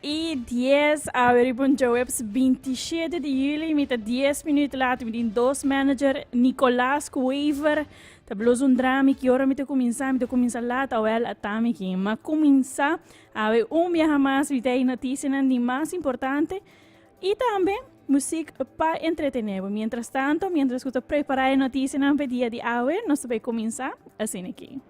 1:10 averi Punjawebs 27 de julho met 10 minuten later met een dos manager Nicolas Cuever. Tablos un drama que ora me começa lá tá well atami que mas começa a ver dia mais vitei notícia de mais importante e também música para entretener. Mientras tanto, mientras que estou preparando a notícia na dia de hoje, nós vamos começar assim aqui.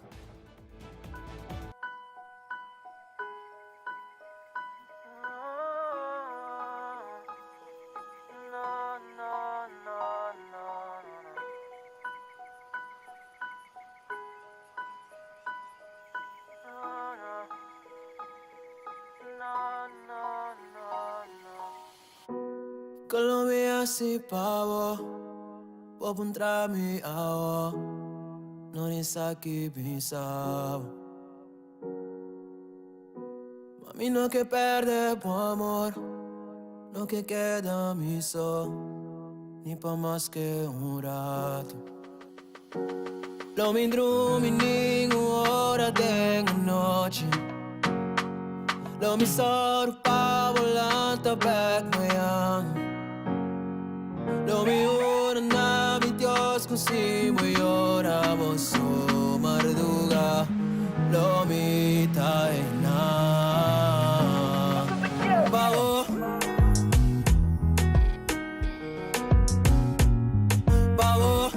Colombia si pavo, può puntarmi agua, non ne sa chi pensavo. Mami no que perde por amor, no que queda mi sol, ni pa más que un rato. Lo mi drumi ninguna tengo noche, lo mi sorpa volante back my young. Lo mi ora na mi Dios così vuoi ora posso marduga lo mi tai na Pavo Pavo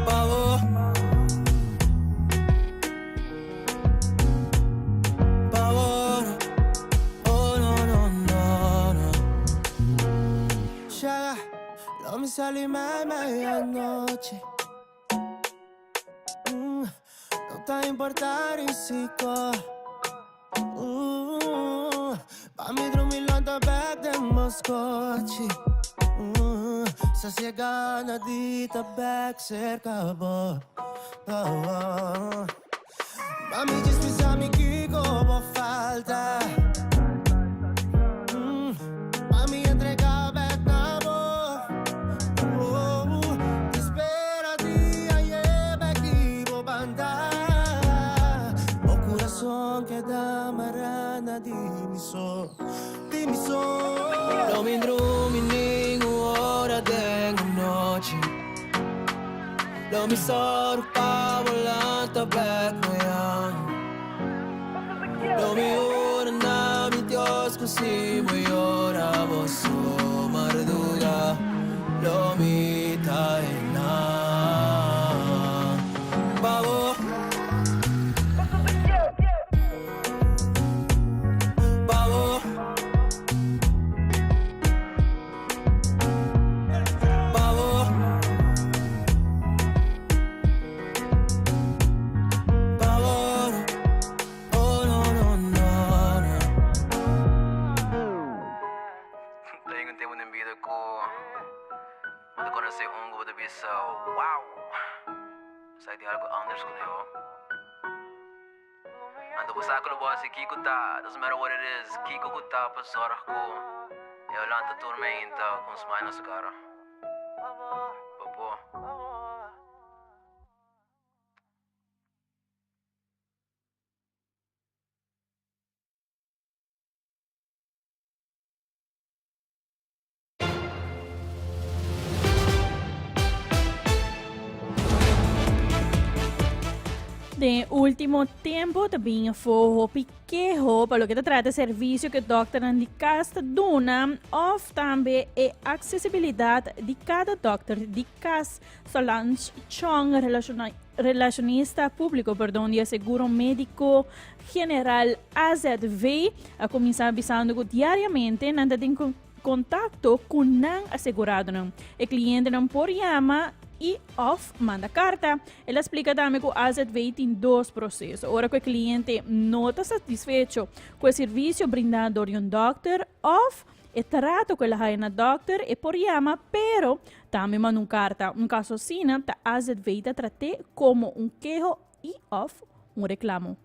Pavo No me sale mal medianoche. No te importa risiko. Pa mi drumilanta back de Moscoci. Sa siegana dita back cerca bo. Mami ci spisami chi come falta. Mami entrega back na bo. Que da marana dimmi so Lo mi drumi ninguna tengo noche Lo mi sorpa volante back my young Lo mi ora na mi Dios così vuoi ora posso marduga Lo mi tai na Pavo Kiko ta, doesn't matter what it is. Kiko ko ta, pasarah ko. E wala ta tormenta kung smile na sa cara. Papo. De último tempo também foi pequeno para o que trata de serviço que o doutor de casa dona, ou também a acessibilidade de cada doutor de casa. Solange Chong, relacionista público, de seguro médico general AZV, a começar avisando diariamente nada de contato com não assegurado. O cliente não pode chamar e off manda carta. Ela explica também que o AZV tem dois processos. Ora que o cliente não está satisfeito com o serviço brindado por um doctor, off e trato que ela vai na doctor e por chama, pero também manda uma carta. Um caso assim, a AZV está tratado como um queijo e off um reclamo.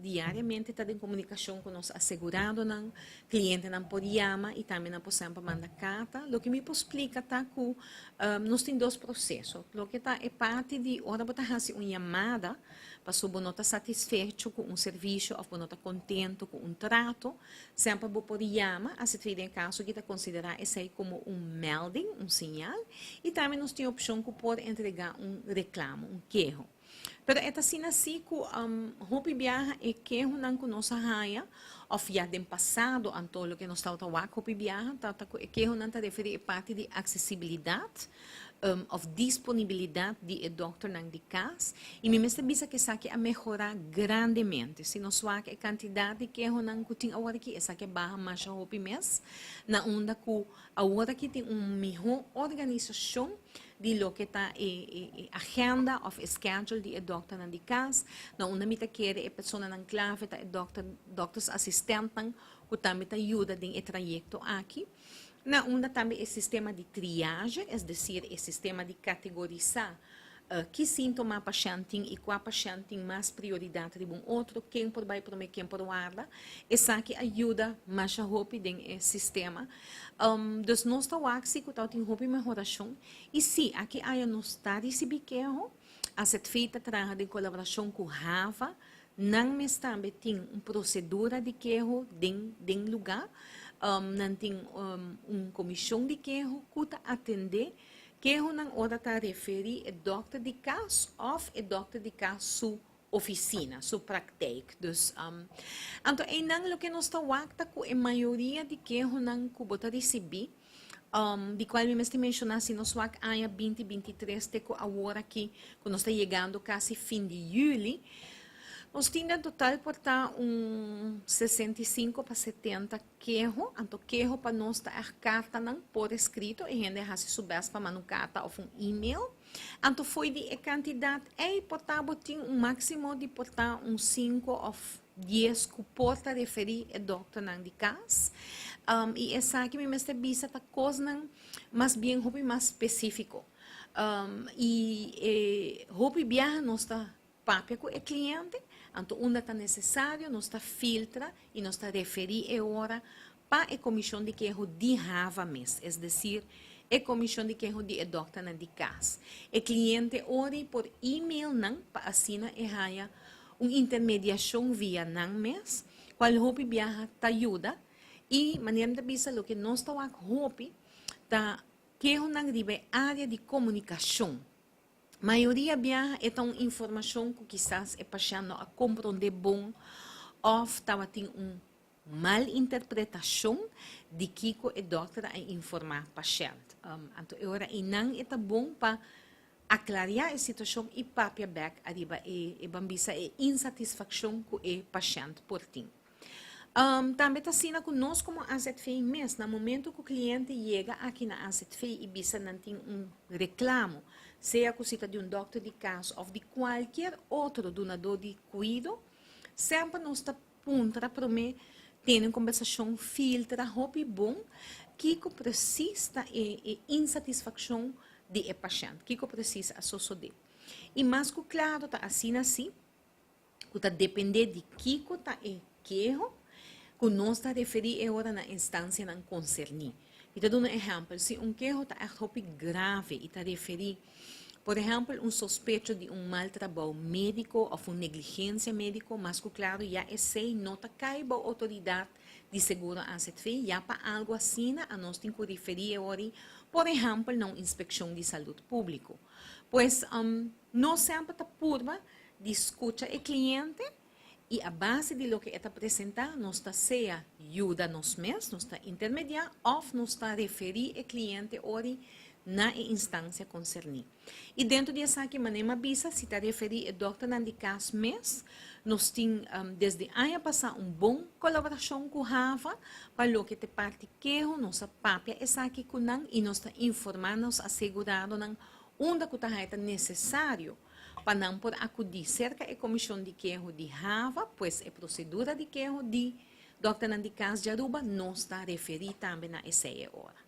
diariamente está em comunicação com os assegurados, não cliente não pode chamar e também não pode sempre mandar carta. O que me explica tá que nós temos dois processos. O que está é parte de hora para fazer uma chamada para subir nota satisfeito com um serviço ou nota contento com um trato, sempre pode chamar, a se em caso que está considerar esse aí como um melding, um sinal, e também nós temos a opção que pode entregar um reclamo, um queijo. Pero é assim que hopi viaja é que não conosco raia, ou já tem passado antolo que nós estamos a hopi viaja, é que não está referido a parte de acessibilidade, of disponibilidade de doctor nang de casa e me mesmo bisa que saque a melhorar grandemente se nós suak a quantidade de que nang kuting agora que essa que barra mais a hopi mes na onda que agora que tem melhor organização de lo que está agenda of schedule de doctor nang de casa na onda mita quer a pessoa nang clave tá doctors assistent nang que também ajuda em trajeto aqui. Na onda também é sistema de triagem, é decir, é sistema de categorizar que sintoma a paciente tem e qual paciente tem mais prioridade de um outro, quem por vai para quem por guarda. Essa que ajuda mais a roupa em sistema. Dos nós está aqui que está tem roupa melhoração e se aqui aí nós está recebendo queijo, a ser feita trabalho de colaboração com Rava, não mas também tem uma procedura de queijo em lugar. Não tem uma comissão de queijo que atender queijo não hora está referir a doctor de casa ou a doctor de casa sua oficina, sua praktijk. Então, é não o que nós estamos que a maioria de queijo não que você receber, de qual me mesmo mencionar se nós vamos em 2023 teco agora que nós está chegando quase fim de julho. Nós temos total portar 65 para 70 queijo, então queijo para nós dar a carta não por escrito, e ainda já se soubesse para mandar carta ou um e-mail. Então foi de a quantidade, portar tem máximo de portar 5 ou 10 que porta referir a doctor não de casa. E essa aqui me mestre bisa tá coisa não mais bem mais específico. E roupa viaja nós está papel com o cliente. Então, onde está necessário, nós está filtra e nós está referir a hora para a comissão de queijo de Rava mês, é decir, a comissão de queijo de doctor de casa. O cliente ore por e-mail não para assinar e raia uma intermediação via não mês, qual hopi viaja te ajuda e maneira de bisa o que nós está hopi tá queijo não ribe área de comunicação. Maioria viaja é uma informação que quizás é paciente a compreender bom ou tem uma mal interpretação de que o doutor a informar o paciente. Então, agora não é bom para aclarar a situação e papia back arriba e bambisa a insatisfação que o paciente por ti. Também está sendo que nós como AZFI mesmo, no momento que o cliente chega aqui na AZFI e bisa não tem reclamo, seja a cosita de doctor de casa ou de qualquer outro donador de cuidado, sempre nós está punta para mim ter uma conversação filtra, roupa bom, que precisa de insatisfação de paciente, que precisa associar. E mais que claro, está assim, que está depender de que está queijo, que nós está referir agora na instância não concernir. E te dou um exemplo, se queijo está grave e está referir, por exemplo, suspeito de mal trabalho médico ou uma negligência médica, mas que claro, já esse nota caiba a autoridade de seguro a CTF, já para algo assim, a nós temos que referir agora, por exemplo, na inspeção de saúde pública. Pois, nós sempre está purba de escutar o cliente e a base de lo que está apresentar, nós está seja ajuda nós mesmos, nós está intermediar, ou nós está referir o cliente ori na instância concernida. E dentro dessa aqui, maneira bisa, se está referir a doutor de caso mês, nós temos desde ano passado bom colaboração com o Rava, para o que te parte queijo, nossa papia, essa aqui com nós, e nós está informando, assegurando, onde que está necessário, para não por acudir cerca a comissão de queijo de Rava, pois a procedura de queijo de doutor de caso de Aruba, nós está referir também na essa hora.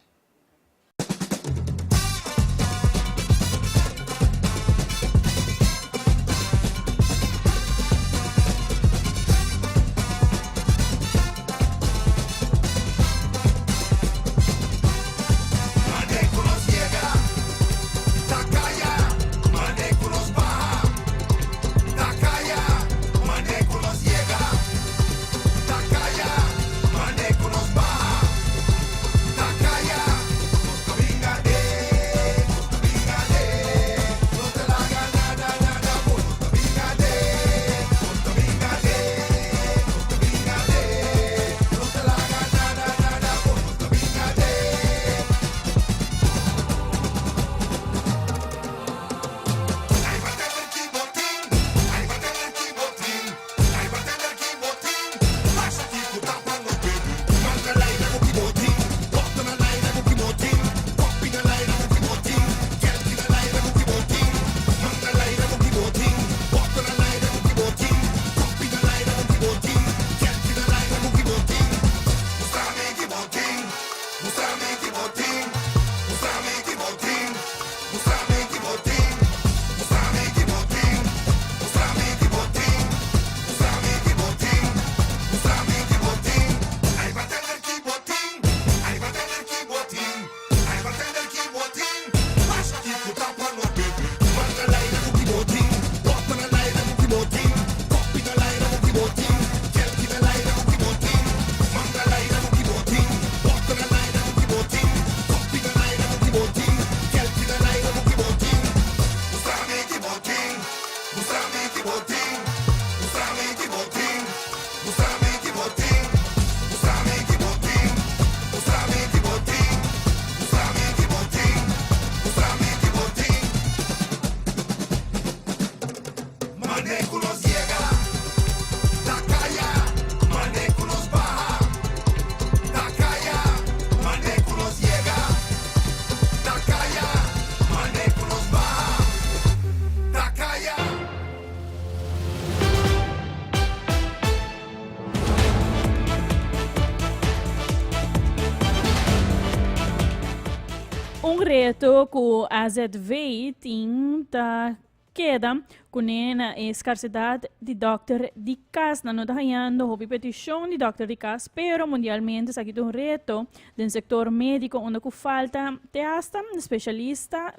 reto que a AZV tinta queda com a escassidade de doctor de casa. Não está ganhando a petição de doctor de casa, pero mundialmente isso aqui é um reto do setor médico onde falta teasta, especialista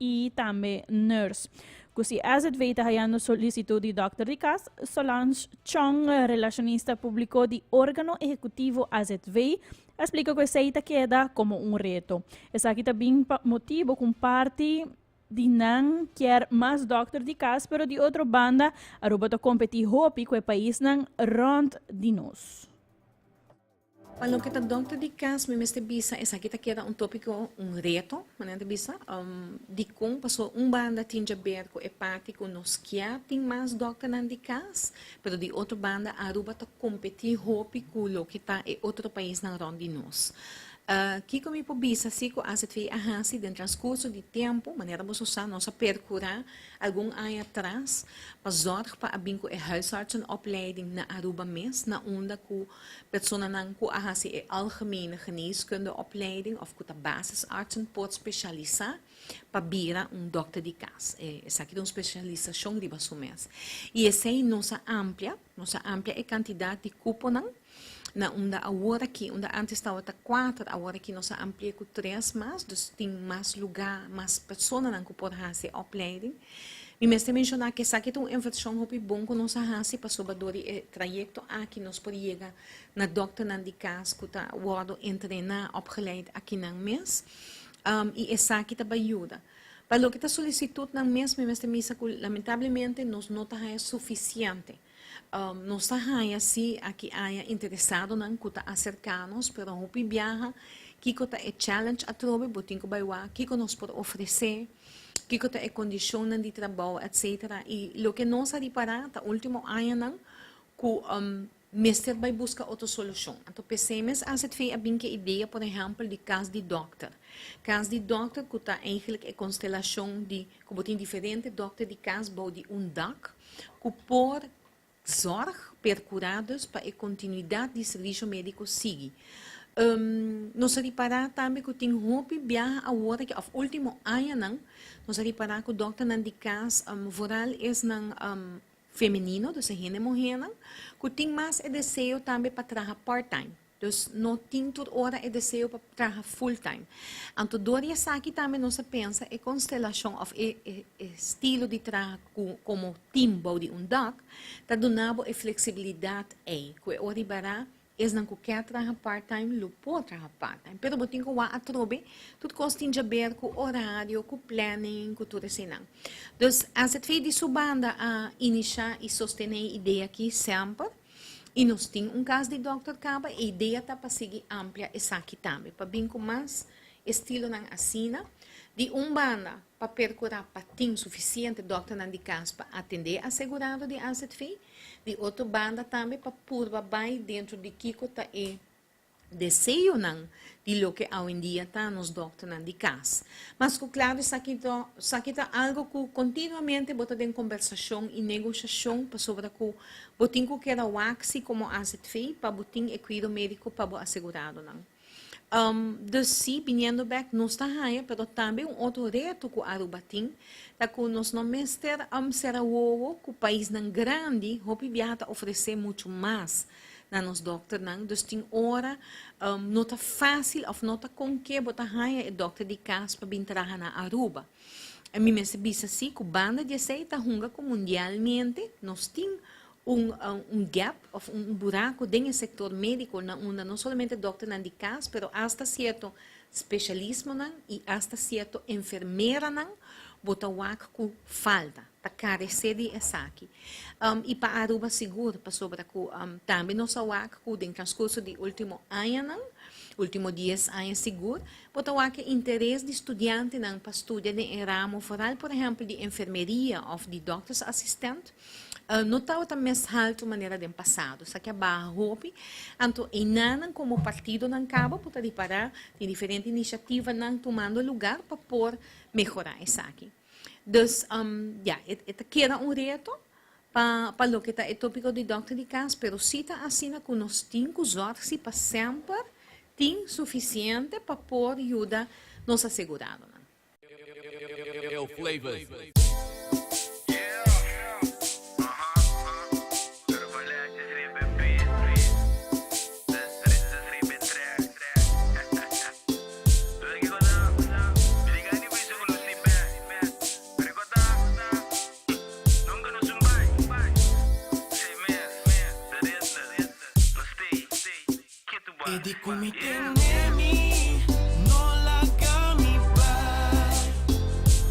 e também nurse. Così AZV está ganhando solicitud de doctor de casa, Solange Chong, relacionista público de órgano executivo AZV, explica que essa queda como um reto. Essa aqui também motivo com parte de não quer mais doctor de casa, pero de outra banda, a roupa competir hopi com o país não rond de nós. Palo kita doctor di cas, may meste bisa, esa kita queda un tópico, un reto, manente bisa, di kung paso banda tinja berko hepático nos kia ting mas doctor nan di cas, pero di outra banda aruba ta competir hopi kulo kita e outro país na ron di nos. Kiko mi po bisa si ko AZV ahasi den transcurso de tempo, maneira mo usar nossa percurar algum ano atrás, pa zorg pa abin ko e huisartsenopleiding na Aruba mes, na onda ko persona nang ko ahasi e algemene geneeskunde opleiding of ko ta basisartsen pot specialisa pa bira dokter de casa. Essa aqui é uma especialização de basumes. E essa é nossa amplia e quantidade de cupo na onda agora aqui, onda antes estava 4, agora aqui nós amplia com 3 mais, dus tem mais lugar, mais pessoas que podem fazer opleiding. E mesmo mencionar que essa aqui é uma inversão hopi bom que nós fazemos para sobradori o trajeto aqui nós podemos chegar na doctor na de casa que está worden treinar opgeleid aqui na mês. E essa aqui também ajuda. Para o que está solicitado na mês, lamentavelmente nós não está suficiente. Nós estamos assim, aqui interessado em kuta acercarnos, pero hopi viaja, kiko ta é challenge a trobe, botinho baiwa, kiko nos pode oferecer, kiko ta é condição de trabalho, etc. E lo que nós a reparar, ta último ano não, que Mister vai buscar outra solução. Então, pensemos, a gente fez a ideia, por exemplo, de caso de doctor. Caso de doctor, que está eigenlijk a constelação de, como tem diferente doctor de caso, de DAC, que por zorg per curados para a continuidade de serviço médico siga. Nós reparar também que tem hopi viaja agora que ao último ano não, nós reparar que o doctor não de caso voral é não feminino, dus gênero morrendo, que tem mais desejo também para trabalhar part-time. Dus não tem toda hora desejo para trabalhar full-time. Então, doria aqui também nós pensa a constelação of estilo de trabalho como team de DAC, está donando a flexibilidade aí, que o ribará não quer trabalhar part-time, não pode trabalhar part-time. Pero botin ko wa atrobe, tudo costa tinha ver com horário, com planning, com tudo assim não. Dus, as het fez de subanda a iniciar e sostener a ideia aqui sempre, e nós temos caso de Dr. Caba, a ideia está para seguir ampla essa aqui também, para vir com mais estilo na assina, de banda para percurar para ter suficiente doctor na de casa para atender assegurado de AZV, de outra banda também para pôr vai dentro de Kiko tá é desejo não de lo que hoje em dia está nos doctor na de casa. Mas claro, isso aqui tá algo que continuamente bota em conversação e negociação para sobre que botin que era o axi como AZV para botin e cuidado médico para o assegurado não. Dus sim, vindo back, nós está aí, pero também outro reto que Aruba tem, é que nós não mestre será o que o país não grande, hopi viaja oferecer muito mais na nos doctor não, dus tem hora não tá fácil, ou não tá com que botar aí doctor de casa para vir trabalhar na Aruba. A mim me bisa assim, que banda de aceita hunga que mundialmente nós tem gap, of buraco dentro do setor médico, onde não somente doctor não de casa, pero hasta certo especialismo não, e hasta certo enfermeira não, bota o que falta, para carecer de essa aqui. E para Aruba seguro, para sobre que também não só o que dentro do transcurso de último ano não, último 10 anos seguro, bota o que interesse de estudante não, para estudar em ramo foral, por exemplo, de enfermeria ou de doctor's assistant, não está outra mais alta maneira de passado. Isso aqui é barra hopi. Então, e não como partido não acaba, pode reparar, tem diferentes iniciativas não tomando lugar para pôr melhorar isso aqui. Dus, esta queda reto para o que está o tópico de doctor de casa, pero se está assim que nós temos que usar para sempre, tem suficiente para pôr ajuda nos aseguraram. Flavors. E di cui mi tenemi, non la camibar.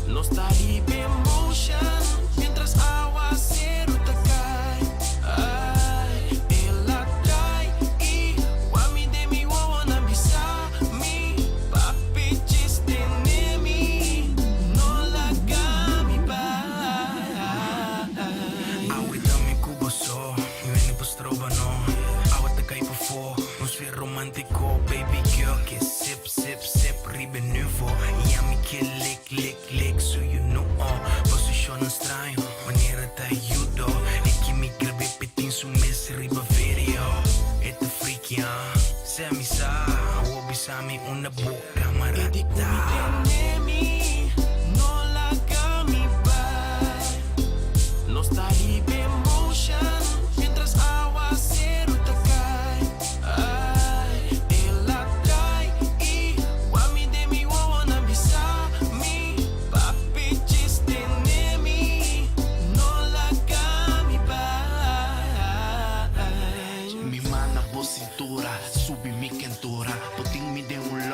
No study emotion, mientras aguacero te cae. Ay, él atrae y wami de mi wawana bisami. Papi chiste nemi, no la camibar. Awit kami kuboso, yun yung postrovano. Awat na kayo po, sfera romantico, baby girl, que sip, sip, sip, ribe nouveau. Yummy que lick, lick, lick, so you know position ang straio, maniera t'aiuto. E chi mi grebe petin su mes riba video. Ito freaky, se mi sa, uobi sa mi una boca E di cui mi marata. tenemi, non la camibar. No study emotion, mientras aguacero te cae. Ay, él atrae y wami de mi wawana bisami. Papi chiste nemi, no la camibar. Mi mano po cintura, subi mi kentura. Puting mi de un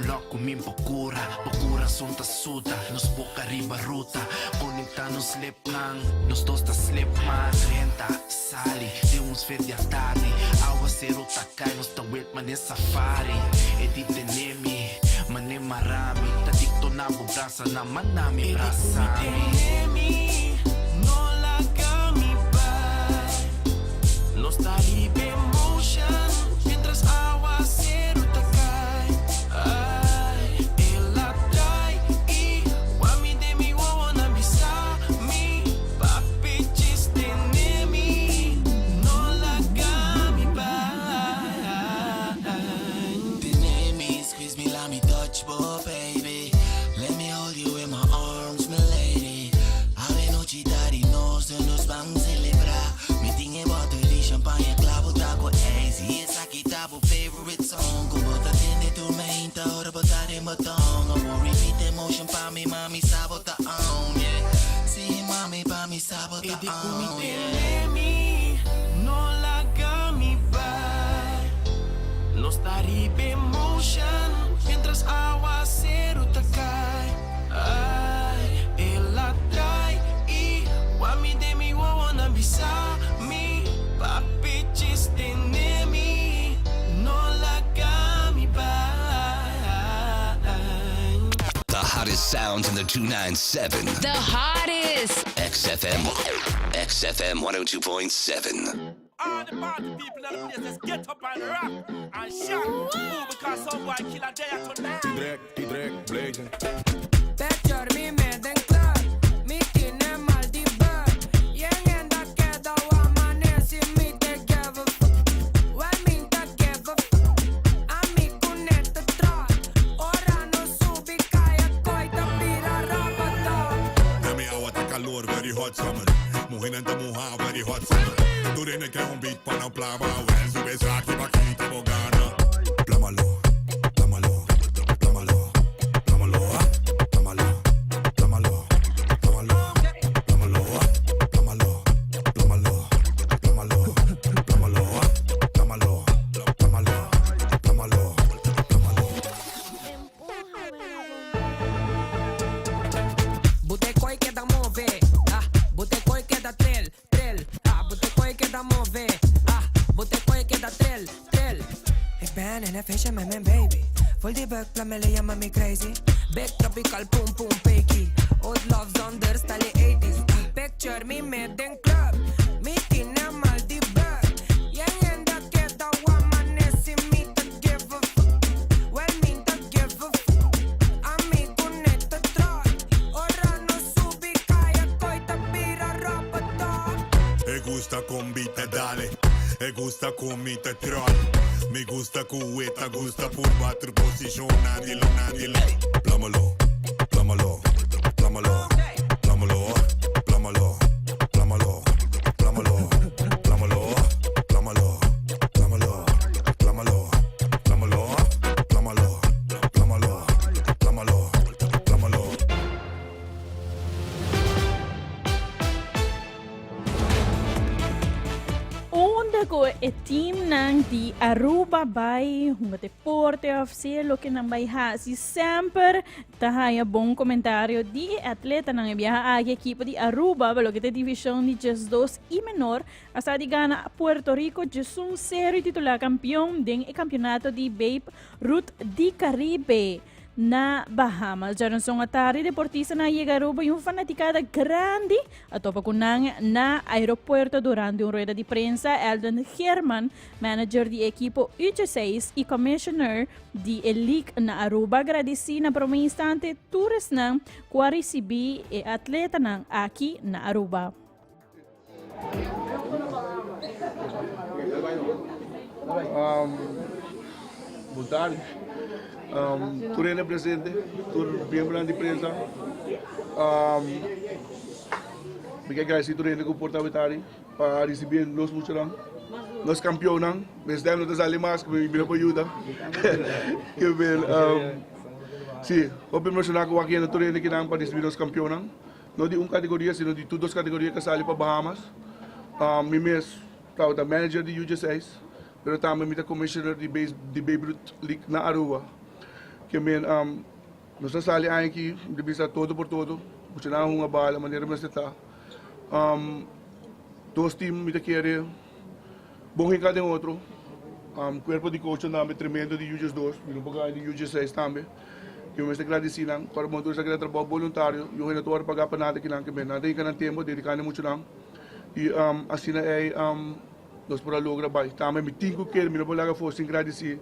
lock con mi procura. Procura son tasuta, nos boca arriba ruta. Conecta nos slip lang, nos dos ta slip man. Renta, sali, de un sfera di tardi. Aguacero takay, nos tawit man e safari. E di tenemi, mane marami. Tadikto na bubrasa naman nami brasami. Tenemi, non la camibar. No study emotion, mientras aguacero te cae. Ay, él atrae y wami de mi wawana bisami. Papi chiste nemi, non la camibar. Tenemi, squeeze me, let me touch, boy, baby. Let me hold you in my arms, my lady. Ave noci dari nos, nos van celebrar. Me tinha bottle de champanhe, clavo taco easy. Essa aqui tá o favorite song. Como tá tendo tormenta, hora botar em batom. I will repeat the motion pa mi mami, sabota on, yeah. See mami, pa mi sabota E di cui mi on, yeah. tenemi, non la camibar. No study emotion, mientras aguacero te cae. Ay, él atrae y wami de mi wawana bisami. Papi chiste nemi, non la camibar. The hottest sounds in the 297. The hottest. XFM 102.7. All the party people in the place, let's get up and rock and shout. Ooh, because some boy kill a day tonight. Direct, blazing. Picture me made in club, mi tiene mal di bug. Yang enda queda o amanece mi te give a fuck. Well me te give a fuck. A mi cunete trot. Ora no subi kaya koita pira rabata. Dami agua ta calor, very hot summer. Muhin anta muha, very hot summer. Durene que un beat para plava. Well, sube saki pa kita bogana. Plámalo, plámalo, plámalo, plámalo, plámalo, plámalo, plámalo, plámalo, plámalo, plámalo, plámalo, plámalo, plámalo, plámalo, plámalo, plámalo. Boteco e queda mover, boteco e queda trel, boteco e queda mover, boteco e queda trel. Ik ben in een feestje met mijn baby. Voel die buikplammen, llaman me crazy. Big tropical, pum pum peky. Old love zonder style 80s. Picture me met den club. Me tiene mal die bug. Yang enda queda amanece me te give a fuck. Well me te give a fuck. Amigo neta trot. Ora no subi kaya koita pira rapata. Me gusta con beat dale, me gusta con mi te troll. Me gusta cueta, gusta por bater position, nadie lo. plámalo, plámalo, plámalo, plámalo, plámalo, plámalo, plámalo, plámalo, plámalo, plámalo, plámalo, plámalo, plámalo, plámalo, plámalo, plámalo. Onda ko e team nang di Aruba bay hunga deporte officiel lo que nang bay ha si sempre tahaya bom comentário di atleta nang biyaha agi equipo di Aruba lo que te divisão de just 2 e menor hasta di gana Puerto Rico just un sério titular campeão den e campeonato di Babe Ruth di Caribe na Bahamas. Já não são atari deportista na Aruba e fanaticada grande a topa kunang na aeroporto durante uma rueda de prensa. Eldon Herman, manager de equipo U16 e commissioner de League na Aruba, agradeci na por um instante tours nang kwa recebi e atleta nang aqui na Aruba. Boa tarde. Turene presente, tur membro de prensa. Me agradecer Turene que porta-vontade para receber nós muchos nós campeões, mas demos das alimas que me ajuda. Que bem, sim, o primeiro que aqui na Turene que não para receber nós campeões, não de uma categoria, sino de todas as categorias que saem para Bahamas. Me mesmo, da manager de U16, pero também me commissioner de Babe Ruth League na Aruba. Que nós saímos aqui, de vista todo por todo, funcionando uma bala, maneira mais está. Dois times me querem, bom em cada outro. Corpo de coach também tremendo de U12, me pagar de U16 também. Que eu me agradeci não, para montar esse trabalho voluntário, eu não estou a pagar para nada que não, que nada que não tempo, dedicando muito não. E assim é, nós para lograr bem. Também me tinha que me não vou lá fosse agradecer.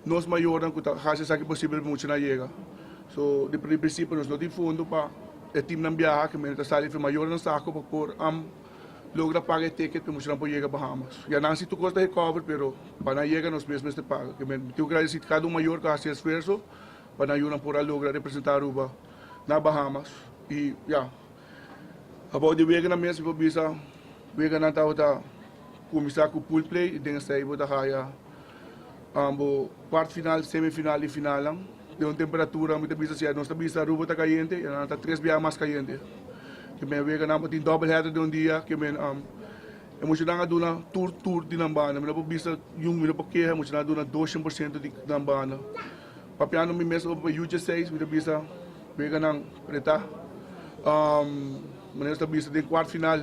Nós maiores que fazem o que possível muito na chega. So, de princípio nós não temos fundo para o time não viajar, que nós saímos maior no saco para por lograr pagar o ticket para nós não poder chegar a Bahamas. Já não se tu custa recover, pero para chegar nós mesmos te paga. Que me tenho agradecer cada maior que faz esforço para ajudar por lograr representar Aruba na Bahamas. E já, após de chegar na mesa, vou bisa, chegar na tal começar com o pool play e tem sair para raia. Quarto final, semifinal e final lang. De uma temperatura muito bisa siya. Nós também Aruba está caliente, e está 3 vezes mais caliente. Que me vega na tem double header de um dia, que me emocionante a duna tour de nambana. Me não bisa yung me não porque emocionante a duna 200% de nambana. Papiano me mesmo para U16, me bisa vega na preta. Mas nós bisa de quarto final.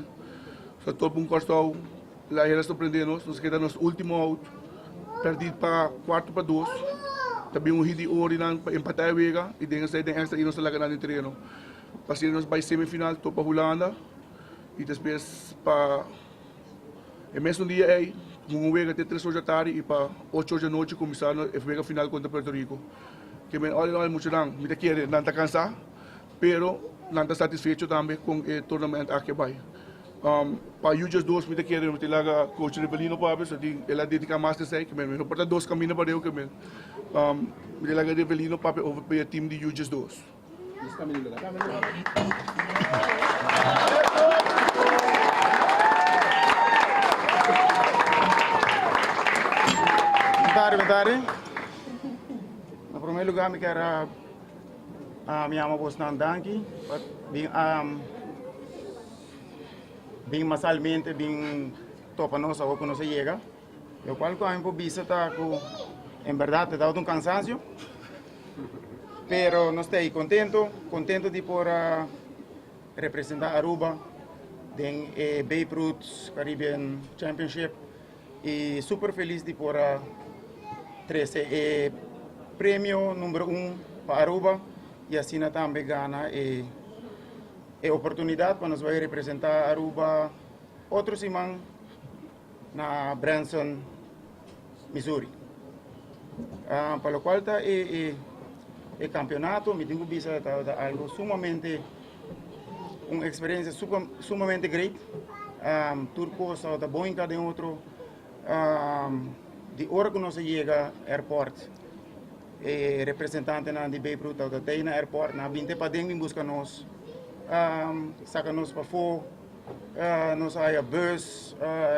Sa todo um costado, lá eles surpreendem nós queda nos último out. Perdido para 4-2. Também hit de ouro para empatar a vega e dengue sair extra e nós lá ganhando treino. Passamos para semifinal, topa Holanda e depois para o mesmo dia aí, vega até 3 horas da tarde e para 8 horas da noite começar a vega final contra Puerto Rico. Que me olha muito não, me quer não está cansado, pero não está satisfeito também com o torneio aqui vai. Para U12 me quer me laga coach Rebelino para ver se ela dedica mais de sei que me não porta dois caminhos para eu que me laga Rebelino para over para o time de U12. Bentar. No primeiro lugar me quero me amo Bosnan Danki, bem masalmente, bem topa nossa ou quando se chega. Eu qual que a vista tá com, em verdade, está um cansaço, pero não estou contento de por representar Aruba em Babe Ruth Caribbean Championship e super feliz de por trazer prêmio número 1 para Aruba e assim também ganha a oportunidade para nós vai representar Aruba outro semana na Branson, Missouri. Para o qual está o campeonato, me tenho visto algo sumamente, uma experiência sumamente great. Turco está bom em cada outro. De hora que nós chega ao aeroporto, representante na de Beirut da Teina Airport na vinte para dentro busca nós saca nós para fora nós aí a bus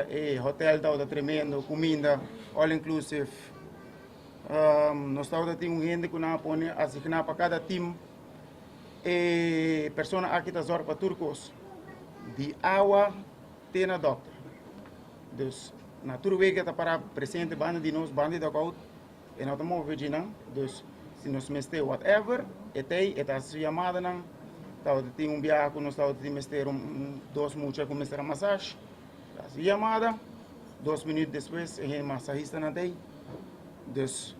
e hotel da tremendo comida all inclusive nós tá tem gente que na põe asignar para cada time e persona aqui da zona para turcos de água tem na doctor dus na turwege tá para presente banda de nós banda da caut e nós estamos vendo dus se nós meste whatever eta chamada não tá tem viagem que nós tá tem mester dois mucha com mester massagem a chamada 2 minutos depois é massagista na day dus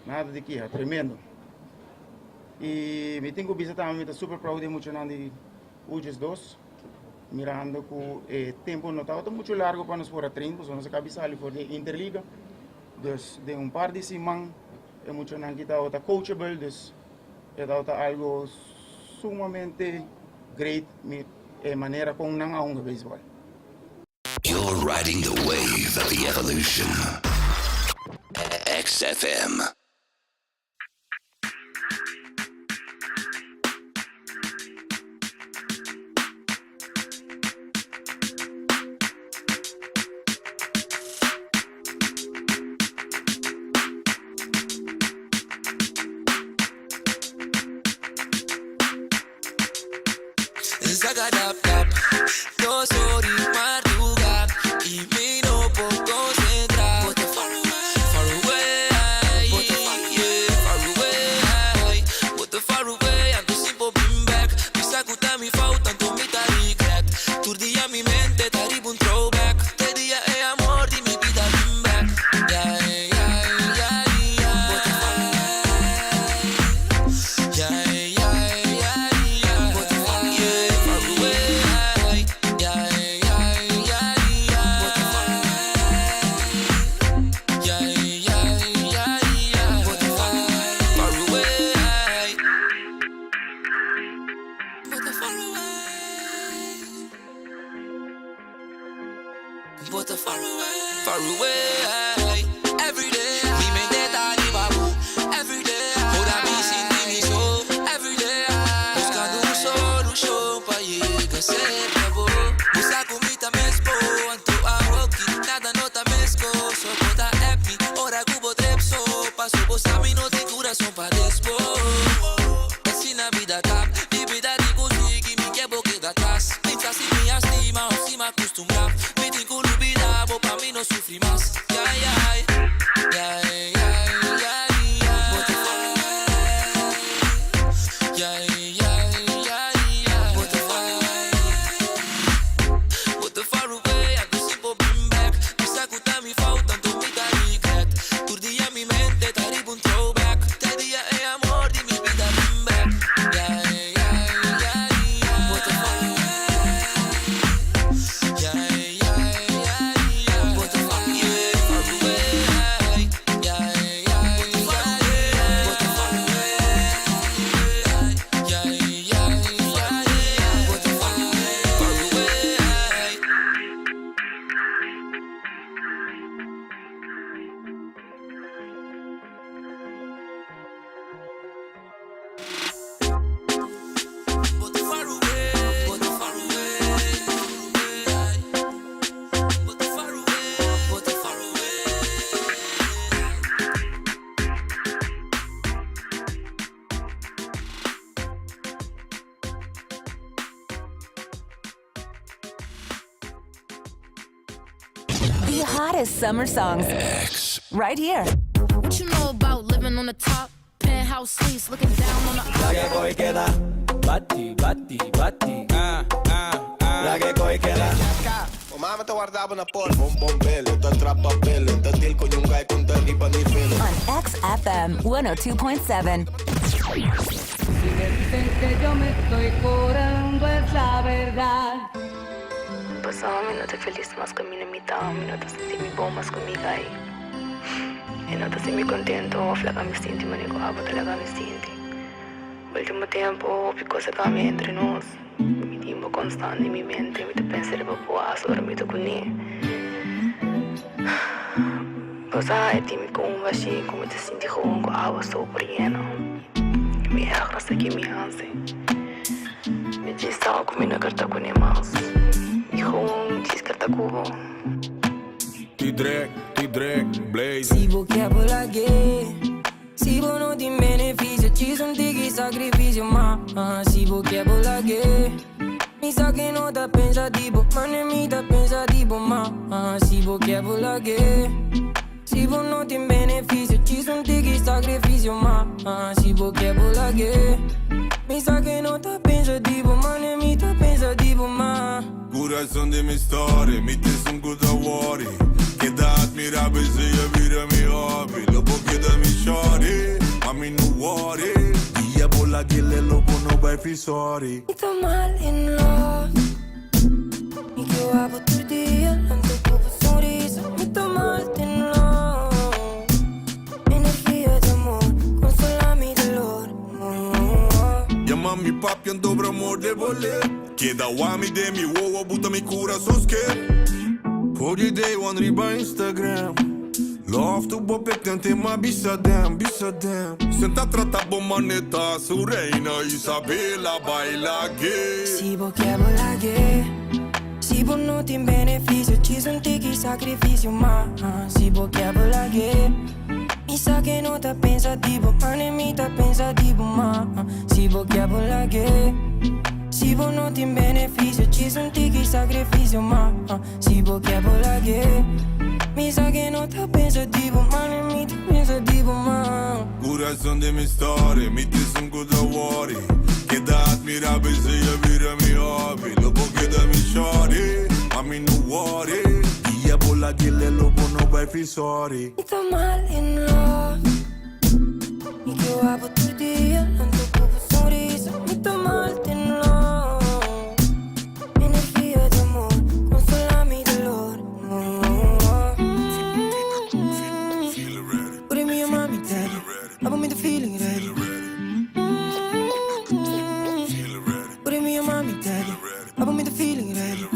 nada de que é tremendo e me tenho visitado me tá super proud de muito na de UGS 2 mirando que o tempo não está muito largo para nós for a treino, porque nós acabamos de for de Interliga, dus de par de semanas é muito não que está coachable, dus é algo sumamente great de maneira como não há beisebol. You're riding the wave of the evolution. XFM. Zagadap, no sorry, madruga y me no puedo concentrar. But far away, yeah, far away. But far away, ando sin po bring back. Mi sacuta mi falta, tanto mi ta regret. Turdia mi mente, taribo un throwback. Te dia è amor di mi vida bring back. Yeah. But far away, yeah. Far away, every day. Mi mente está de babu, every day. Ahora me siento mi soul, every day. Buscando solución para llegar a ser nuevo. Usa comida mesmo, anto a rocky, nada nota mesco. Soporta happy, ora cubo trepso. Paso vos a mi no te corazón pa' despo. Así na vida tap, mi vida de conseguir mi quebo queda atrás. Mientras si me estima o si me acostumbra. Pa' mí no sufrí más, What the far away, I can simple bring back. Mi sacuta mi falta, tanto mi ta regret. Turdia mi mente, taribo un throwback. Te dia è amor di mi vida bring back. What the far away, The hottest summer songs. Right here. What you know about living on the top? Penthouse suites, looking down on the... La che poi queda, batti, batti, batti. La che poi queda. Mama te guardava una porta, un bello, te trappa bello, te til con un guy con te riba ni filo. On XFM 102.7. Si me dicen que yo me estoy curando es la verdad. Pasaba minutos feliz más con mi mitad, minutos sentí mi bom más con mi gay. E não estou sempre contente, ou flaca me sinto, mas nem corrava talaga me sinto. No último tempo, ficou secando entre nós. Me timbo constante em minha mente, me pensa de papuá, sobre me toco nem. cosa e timi com assim como te senti com água sobre eno. Me erra sa que me hanse. Me diz tá com mina carta com ne mouse. E com diz carta com T-Drag, Blaze. Si vou que bola gay. Si vou não tem benefício, ci sono tiki sacrificio, ma si vou que bola gay. Mi sa che non da pensativo, ma ne mi da pensativo, ma si vou que bola gay. Si vou não tem benefício, ci sono tiki sacrificio, ma si vou que bola gay. Mi sa che non da pensativo, ma ne mi da pensativo, ma Coração de minha história, me diz good worry. Que dá admirável se eu vira mi hobby. Lobo que dá mi shorty, mami no worry. Dia bola que le lobo no vai fisori. Mi tô mal in love. Mi che eu abo outro dia, não tô com um sorriso. Mi tô mal in love. Energia de amor, consola-me dolor. Ja mami papi un dobro amor de voler. Que dá wami de mi wowo, buta mi coração scared. For the day one riba Instagram. Love to bopek tente ma bisa dem. Senta trata bom maneta, su reina Isabela baila gay. Si vou que bola gay. Si vou não tem benefício, ci sono tiki sacrificio, ma si vou que bola gay. Mi sa che non da pensativo, ma ne mi da pensativo, ma si vou que bola gay. Si vou não tem benefício, ci sono tiki sacrificio, ma si vou que bola gay. Mi sa che non da pensativo, ma ne mi da pensativo, ma Coração de minha história, me diz good worry. Que dá admirável se eu vira mi hobby. Lobo que dá mi shorty, mami no worry. Dia bola que le lobo no vai fisori. Mi tô mal in love. Mi che eu abo outro dia, não tô com um sorriso. Mi tô mal in love. Energia de amor, consola-me dolor. Put in me and mommy daddy, abo me the feeling ready. Put in me and mommy daddy, abo me the feeling ready.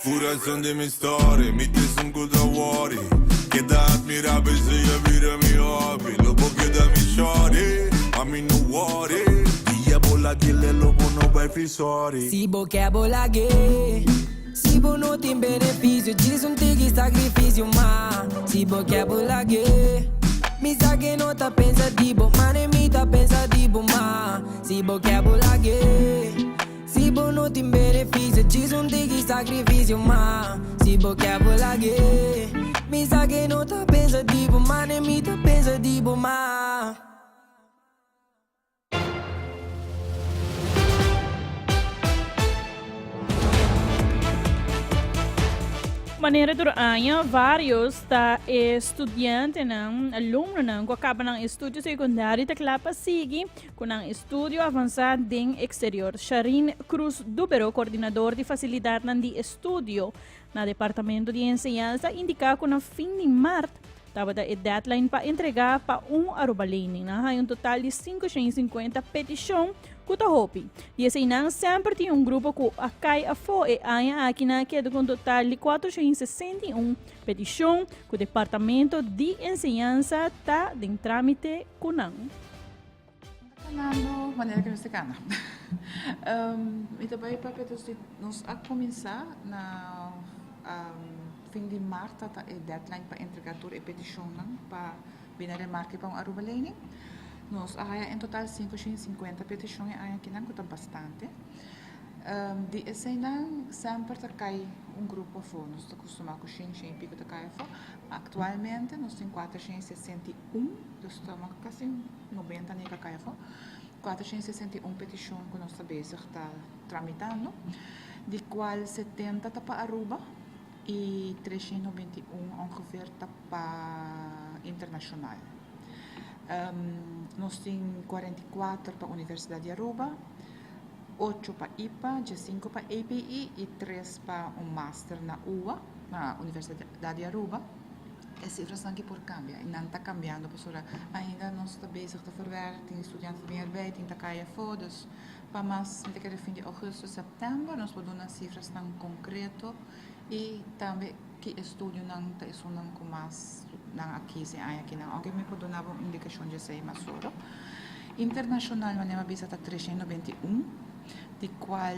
Coração de minha história, me diz good worry. Que dá admirável se eu vira mi hobby. Lobo que dá mi shorty, mami no worry. Dia bola que le lobo no vai fisori. Si vou que bola gay. Si vou não tem benefício, diz tiki sacrificio, ma si vou que bola gay. Mi sa che non da pensativo, ma ne mi da pensativo, ma si vou que bola gay. Si vou não tem benefício, diz tiki sacrificio, ma si vou que bola gay. Mi sa che non da pensativo, ma ne mi da pensativo, ma Maneira durante vários estudantes, alunos que acabam no estudo secundário da classe sigue com um estudo avançado em exterior. Sharin Cruz Dubero, coordenador de facilidade de estudo no Departamento de Enseñança, indica que no fim de março estava a deadline para entregar para arubalene. Há um total de 550 petições que está hopi. E assim, sempre tem grupo que cai a fora e há aqui com um total de 461 petições que o Departamento de Enseñança está em trâmite com não. Fernando, maneira que você cana. Então, para nós a começar na fim de março, tá a deadline para entregar toda a petição para binar marque para arubalene. Nós há em total 550 petições aqui não custa bastante. De esse não sempre cai grupo fora. Nós costumamos com 100 e pico cai fora. Atualmente nós temos 461, estamos quase 90 nem cai fora. 461 petições que nós está tramitando, de qual 70 está para Aruba e 391 ongeveer está para internacional. Nós temos 44 para a Universidade de Aruba, 8 para IPA, 5 para API e 3 para Master na UA, na Universidade de Aruba. as cifras estão aqui por cambiar e não está cambiando, professora. Ainda não está bezig te verwerken, tem estudantes bem erbij, tem tacaia fotos. Para mais, me quero fim de agosto, setembro, nós podemos dar cifras tão concreto e também que estudo não está estudando com mais não aqui se há aqui não. Alguém me pode dar uma indicação de sei mais sobre. Internacional, mas não bisa está 391, de qual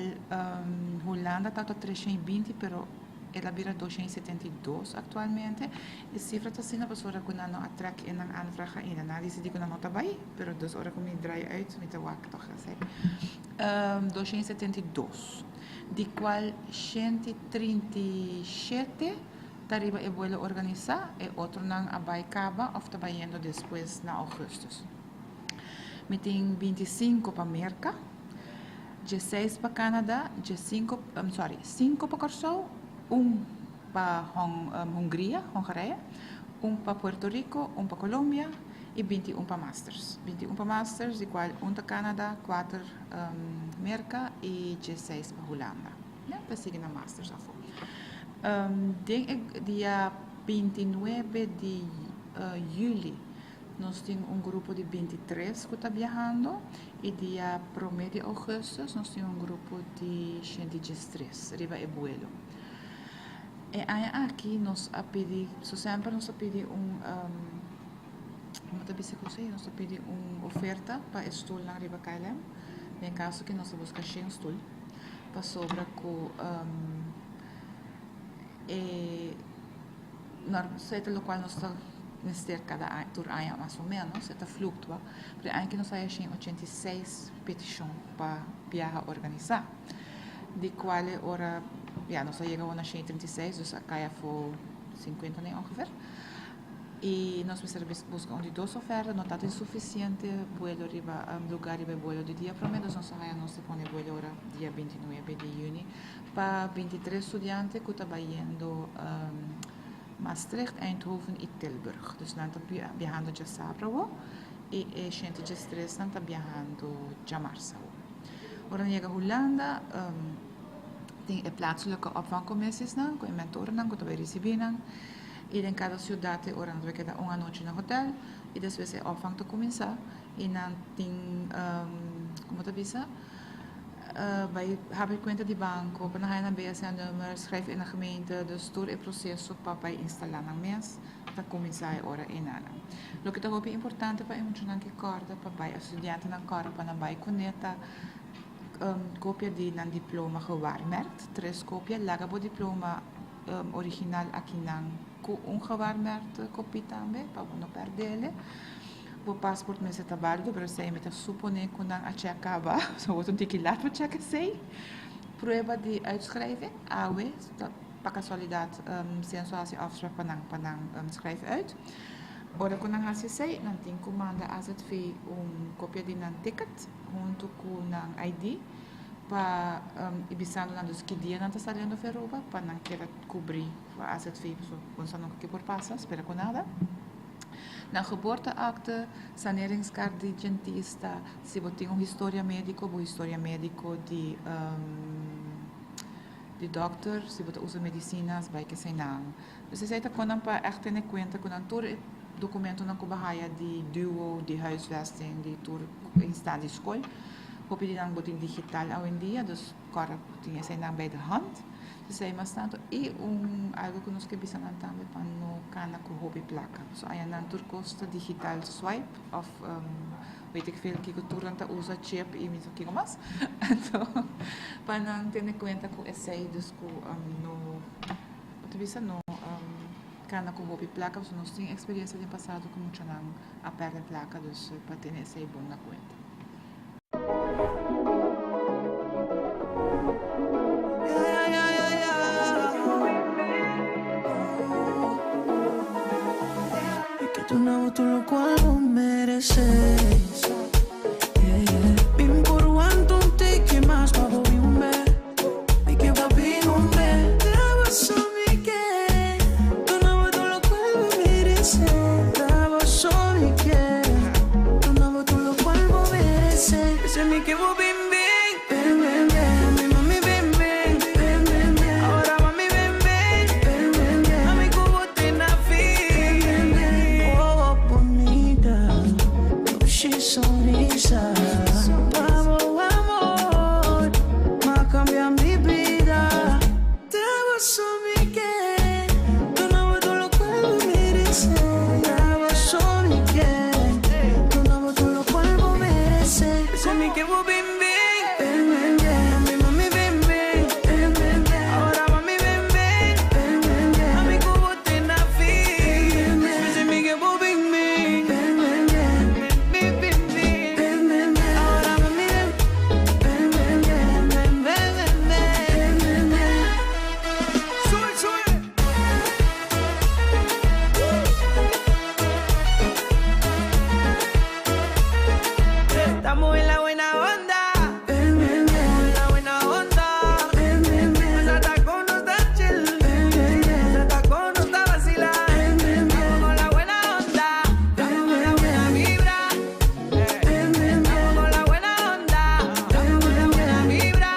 Holanda está 320, pero ela vira 272 atualmente. E cifra está sendo professora quando não atraque em uma aanvraag in análise die não está bem, pero dus ora como draai uit met de wak toch gezegd. 272, de qual 137 arriba e vuelo organizar e outro não abaicaba ou está indo depois na augustus. Meting 25 para América, 16 para Canadá, 5 para Corsou, 1 para Hungria, Hongarije, 1 para Puerto Rico, 1 para Colômbia e 21 para Masters. 21 para Masters, igual 1 para Canadá, 4 América e 16 para Holanda. Para seguir na Masters. Dia 29 de julho, nós temos grupo de 23 que está viajando e dia 1 de agosto nós temos grupo de 113, riba e vuelo. E aqui nós sempre nós pedimos nós pedimos uma oferta para estudar na riba KLM, em caso que nós buscamos um estudo para sobra com no qual nós estamos cada ano mais ou menos, está fluctua, porque ainda nós temos 86 petições para viajar organizar, de qual ora nós chegamos a 136, dus acá foi 50 nem ongeveer. E nós precisamos buscar onde 2 ofertas, não está suficiente vuelo lugar de vuelo de dia promedio, nós se põe vuelo ora dia 29 de junho para 23 estudantes que estão indo Maastricht, Eindhoven e Tilburg. Dus não está viajando já sábado e 113 não está viajando já março. Ora chega a Holanda, tem plaatselijke opvangcommissies com mentoren que estão recebendo. E em cada cidade, ora nós vamos uma noite no hotel e depois a opvang te começar. E não tem, como te disse, bij hebben conta de banco, para na BSN-nummer, schrijf in de gemeente, dus door het proces para instalar na mês, para começar a hora em nada. O que também é importante para emocionar que corda, para o estudante na corda, para na bai conecta, cópia de nan diploma gewaarmerkt, 3 cópia, lagabo diploma original aqui nan com gewaarmerkte kopie também, para não perder. O paspoort met het trabalho do Brasil, met a supone que não a acaba, só outro tem que lá para checar sei. Prova de uitschrijving, AW, para casualidade, sensuatie afspraak para schrijven uit. Ora quando não se sei, não tem comanda AZV cópia de nan ticket, junto com nan ID, para ibisando nan dos que dia não está saindo ferroba, para não querer cobrir a AZV, quando não que por passa, espera com nada. Na geboorteakte, saneringskaart de dentista, se você tem história médico de dokter, se você usa medicinas, vai que sem nada. Você sai quando para echt ter conta com todo documento na cobaia de duo, de huisvesting, de tour insta de escola, hoop je dan botin digital hoje em dia, dus cara tinha sem nada bij de hand. Sei mas tanto e algo que nós que precisamos também para no cana com hobby placa. So aí na turcosta digital swipe of weet ik veel que turanta usa chip e mesmo que mais. Então para não ter conta com esse disco no utiliza no cana com hobby placa, so nós tem experiência de passado com muito não a perda placa dus para ter esse bom na conta. Una voz tú lo cual vos mereces. Bim por cuanto te quemas para bimbe. Mi que va bimbe. Traba somi que. Una voz tú lo cual vos mereces. Traba somi que. Una voz tú lo cual vos mereces. Ese mi que vos bimbe. Ella sushi, sonrisa. Vamos, amor, va a cambiar mi vida. Te vas a mi que, tú no ves todo lo cual me mereces. Te vas a mi que, tú no ves todo lo cual me mereces. Ese mi que vos bim bim, mi mami bim bim, ahora mami bim bim, a mi cubo te nafi. Ese mi que vos bim bim, bim bim bim, ahora mami bim bim, sube, sube. Estamos en la buena onda. Estamos en la buena onda. Esa tacón no está chill. Esa tacón no está vacilando. Estamos con la buena onda. Estamos con la buena vibra. Estamos con la buena onda. Estamos con la buena vibra.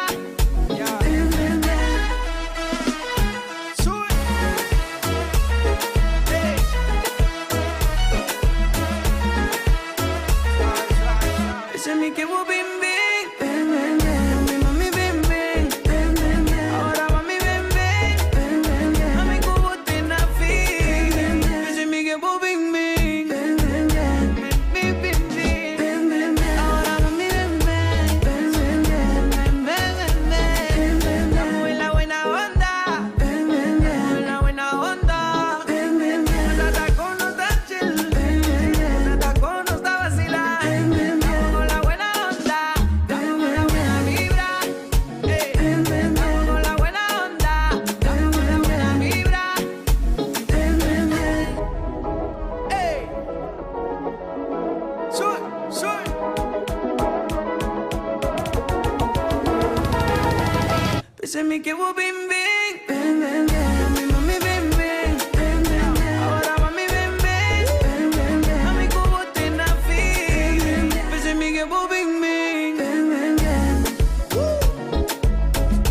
Sube. Ese es mi que vos bim bim, mi mami bim bim, ahora mami bim bim, a mi cubo te nafi. Ese es mi que vos bim bim, bim bim, ahora mami bim bim, estamos en la buena onda, estamos en la buena onda. Esa tacón no está chill, esa tacón no está vacilando. Estamos con la buena onda, estamos con la buena vibra. Estamos con la buena onda, estamos con la buena vibra. Sube, sube. Pese mi que vos bim bim, mi mami bim bim, ahora mami bim bim, a mi cubo te nafi. Pese mi que vos bim bim,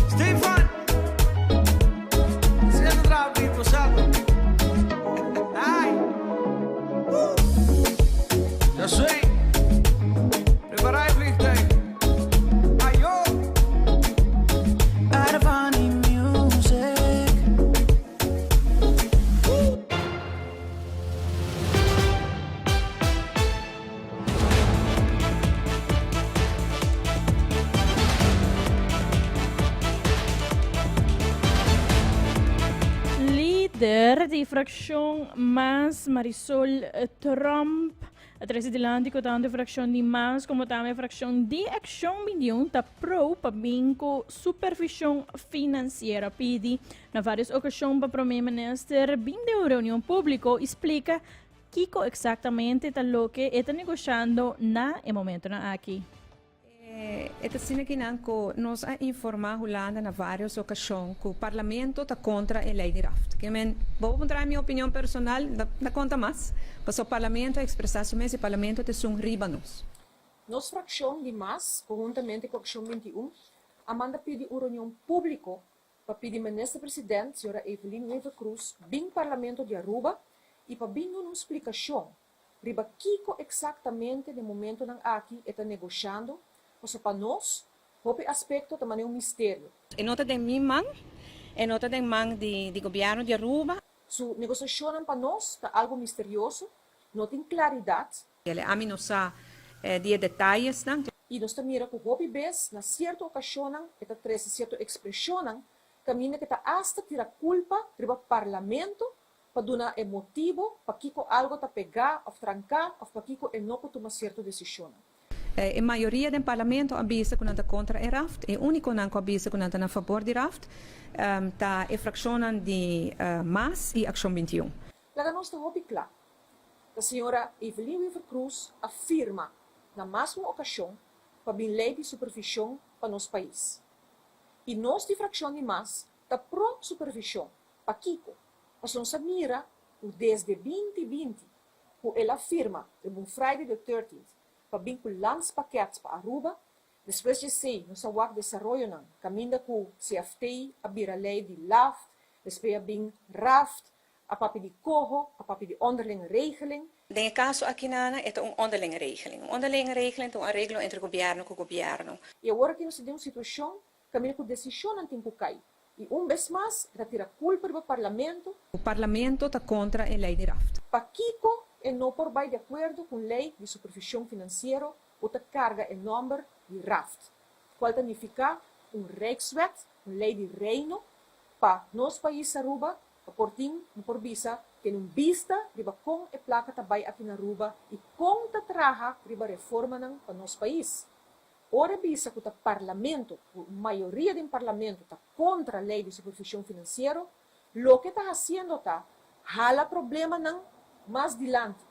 stay fun. Siendo tráfico, saco. Ay, ya sei. Prepara el freestyle. Ay, yo. Arvani Music. Líder di fraction Mas Marisol Trump, atrás adelante cotando fraction di Mas como também fraction di Action Medium ta pro pa binco supervisão financeira pedi na várias ocasiões para o minister bem de reunião público explica Kiko exatamente tá lo que está negociando na momento na aqui. Esta sinakinan ko nos a informar Holanda na várias ocasiões que o parlamento está contra a lei de raft. Que men, vou mostrar a minha opinião personal, da conta mais, mas o parlamento expressar se o parlamento te sum ribanos. Nos fração de MAS, conjuntamente com a Action 21, Amanda pede uma reunião pública para pedir ministro-presidente, senhora Evelyn Weaver Cruz, bem parlamento de Aruba, e para bem uma explicação, riba Kiko exatamente no momento na aqui está negociando, ou para nós, o aspecto também é um mistério. E nota de minha mãe, e nota de mãe de governo de Aruba. Su negociação para nós está algo misterioso, não tem claridade. Ele a mim não sabe de detalhes, não. E nós também mira que o vez na certa ocasião, está traz certa expressão, caminha que está hasta tirar culpa riba parlamento para dar o motivo para que algo está pegar ou trancar ou para que não tomar certa decisão. A maioria do parlamento avisa que não está contra o raft, e o único que avisa que não está a favor do raft está a fração de MAS e Action 21. Lá nós está muito claro. A senhora Evelyn Weaver Cruz afirma na mesma ocasião para a lei de supervisão para nosso país. E nós de fração de MAS está pro supervisão para Kiko. Mas nós mira o desde 2020, que ela afirma no Friday the 13th, para vincular paquetes para Aruba, depois de sei, no sawak desarrollo nan, caminda com CFT, a bira lei de LAFT, depois a bing RAFT, a papi de COHO, a papi de onderlinge regeling, En el caso aquí, Nana, es una onderlinge regeling. Una onderlinge regeling es un arreglo entre gobierno y gobierno. E agora que nós temos uma situação, caminha com decisão não tem que cair. E vez mais, retira culpa do parlamento. O parlamento está contra a lei de RAFT. Para Kiko, e não por vai de acordo com a lei de supervisão financeira, ou a carga em nome de RAFT. Qual significa Rijkswet, uma lei de reino, para nosso país Aruba, por visa, que não vista, riba com a placa também aqui na Aruba, e com a traja, riba reforma para nosso país. Ora visa que o parlamento, a maioria do parlamento, está contra a lei de supervisão financeira, o que está fazendo hala problema não mais adiante.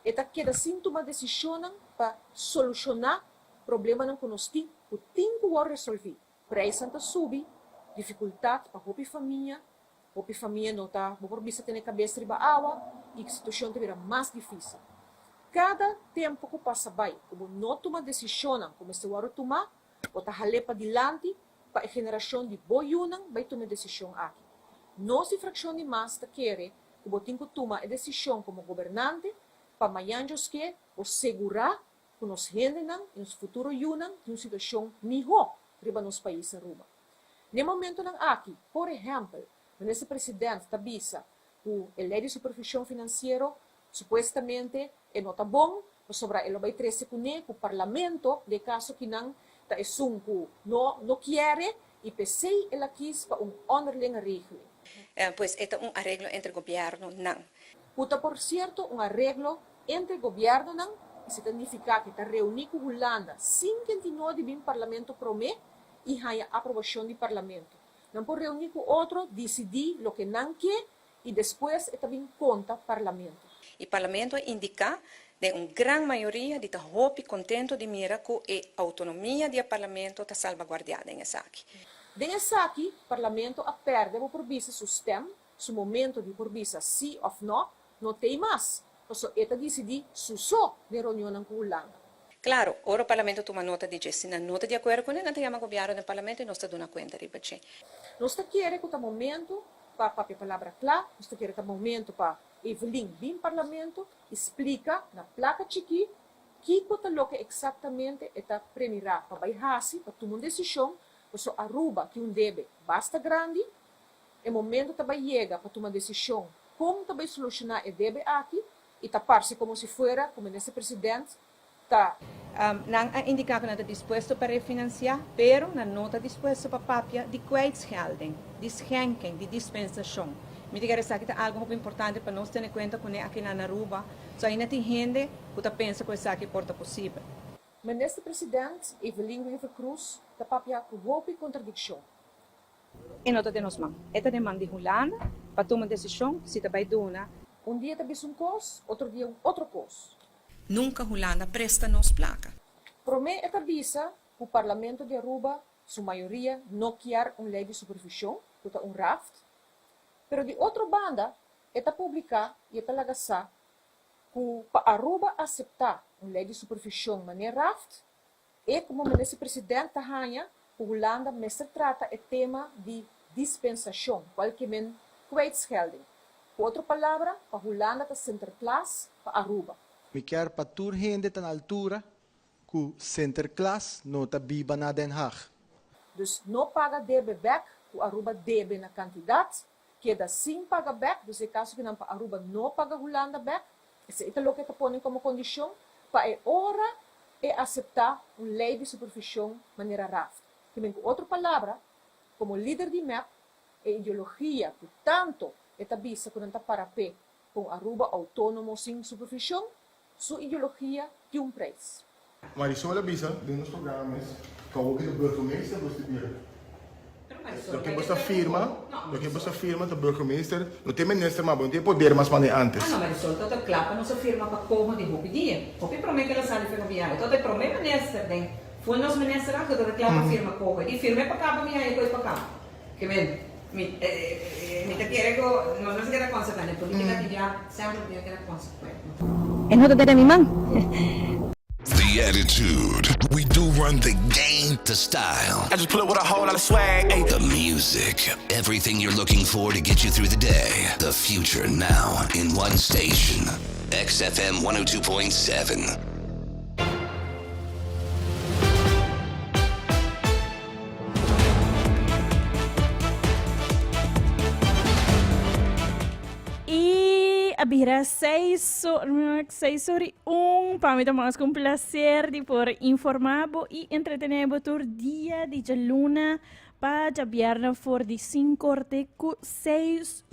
E queda sim tomar decisão para solucionar problema não que nós temos, o tempo a resolver. Preço está subir, dificuldade para a família não está, por vista tem cabeça riba água, e a situação está mais difícil. Cada tempo que passa vai, como não toma decisão, como se vai tomar, ou está jalé para adiante, para a geração de boiunan, vai tomar decisão aqui. Nós, de fração de massa, queremos que tem que tomar a decisão como governante, para amanhãs que o segurar que nos rendem e nos futuro yunan de uma situação melhor riba nos países Aruba. No momento aqui, por exemplo, nesse presidente está bisa que a lei de supervisão financeira supostamente não está bom, sobre ele vai trazer com o parlamento, de caso que não está que não quer e pensei ela quis para underlinge regeling. Pues é arreglo entre governo não. Puta, por certo, arreglo entre governo não, isso significa que está reunido com a Holanda, sem que o parlamento promete e haya aprovação do parlamento. Não pode reunir com outro, decidir o que não quer e depois também conta parlamento. O parlamento indica de uma grande maioria de hopi contento de mira que a autonomia do parlamento está salvaguardada em essa aqui. Nessa aqui, o parlamento perde por vista o sistema, o momento de por vista sim ou não tem mais. Então, ele decide só de reunião com a Holanda. Claro, ora o parlamento toma nota de se não nota de acordo com ele, não tem o governo do parlamento e não está dando conta de baixo. Nós queremos que o momento para a palavra clara, nós queremos que o momento para Evelyn vir parlamento explica na placa chiqui que o que exatamente está premirar para baixar para tomar uma decisão, porque Aruba que debe basta grande, o momento também chega para tomar decisão como também solucionar o debe aqui e tapar-se como se fosse como nesse presidente. Não indica que não está disposto para refinanciar, pero não está disposto para papia de kwijtschelding, de schenking, de dispensação. Me diga que é algo muito importante para nós ter em conta com aqui na Aruba, só ainda tem gente que pensa que isso aqui porta possível. Mas neste presidente, Evelyn Cruz, está papia com roupa e contradição. E não está de nós mãos. Esta demanda de Holanda para tomar decisão, se está bem dona. Dia está bem coisa, outro dia outro coisa. Nunca Holanda presta-nos placa. Promete esta visa que o Parlamento de Aruba, sua maioria, não quer uma lei de supervisão, que é RAFT. Pero de outra banda, esta publicar e esta lagaçar que para Aruba aceitar uma lei de supervisão maneira RAFT, e como esse presidente Tahanha, a Holanda mestre trata o tema de dispensação, qualquer kwijtschelding. Com outra palavra, a Holanda está Sinterklaas para Aruba. Me quer para toda gente na altura que o Sinterklaas não está viva na Den Haag. Dus não paga debe back, o Aruba debe na quantidade, que dá sim paga back, dus em caso que não Aruba não paga Holanda back, esse é o que está pondo como condição para a hora é aceitar uma lei de supervisão maneira RAFT. Que com outra palavra, como líder de MEP, a ideologia que tanto está vista que não está para pé com Aruba autônomo sem supervisão, sua ideologia tem preço. Maar die zo'n visa, dentro dos programas, kan ook in de burgemeester bestuderen. Lo que você firma, de burgemeester, não tem minister, mas não tem poder mais para antes. Ah, não, mas isso todo clapa não se firma para como de hopi dia. Hopi promete que ela sai ferroviária. Todo promete minister, den. Foi nos minister que todo clapa firma como. E firme para cá, para mim aí coisa para cá. Que bem, me te quiere que não se queda consequente, política que já sempre tem que ser consequente. En hoto de mi man. The attitude. We do run the game. The style. I just pull up with a whole lot of swag. Ay. The music. Everything you're looking for to get you through the day. The future now in one station. XFM 102.7. Abira 6:01. Para mais com prazer de por informar e entretener por dia de luna para vierna for de 5:06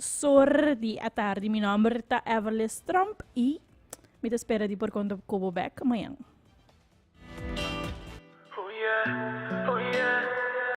à tarde. Meu nome é Evelyn Trump e me espera de por conta Cobo Back amanhã. Oh yeah.